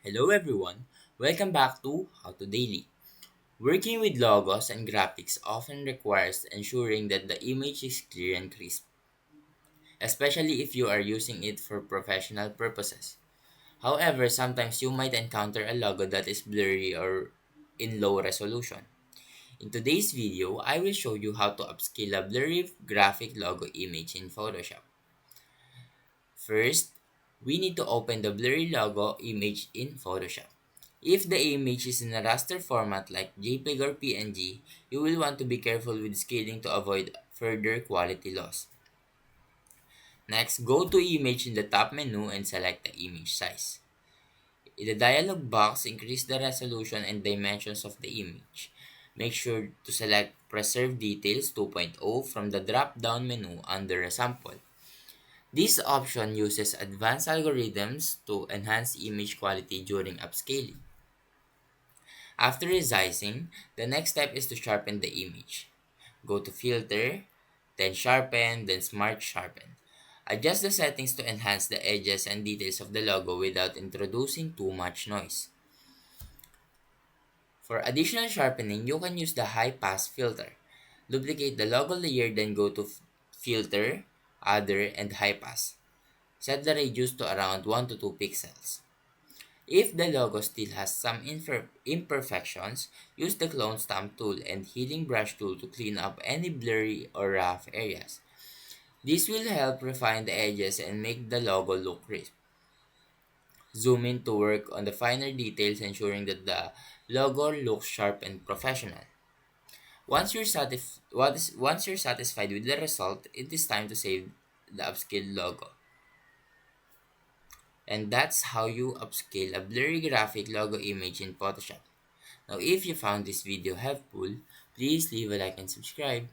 Hello everyone, welcome back to How to Daily. Working with logos and graphics often requires ensuring that the image is clear and crisp, especially if you are using it for professional purposes. However, sometimes you might encounter a logo that is blurry or in low resolution. In today's video, I will show you how to upscale a blurry graphic logo image in Photoshop. First, we need to open the blurry logo image in Photoshop. If the image is in a raster format like JPEG or PNG, you will want to be careful with scaling to avoid further quality loss. Next, go to Image in the top menu and select the image size. In the dialog box, increase the resolution and dimensions of the image. Make sure to select Preserve Details 2.0 from the drop-down menu under Sample. This option uses advanced algorithms to enhance image quality during upscaling. After resizing, the next step is to sharpen the image. Go to Filter, then Sharpen, then Smart Sharpen. Adjust the settings to enhance the edges and details of the logo without introducing too much noise. For additional sharpening, you can use the High Pass filter. Duplicate the logo layer, then go to Filter, Other, and High Pass. Set the radius to around 1 to 2 pixels. If the logo still has some imperfections, use the clone stamp tool and healing brush tool to clean up any blurry or rough areas. This will help refine the edges and make the logo look crisp. Zoom in to work on the finer details, ensuring that the logo looks sharp and professional. Once you're satisfied with the result, it is time to save the upscale logo. And that's how you upscale a blurry graphic logo image in Photoshop. Now, if you found this video helpful, please leave a like and subscribe.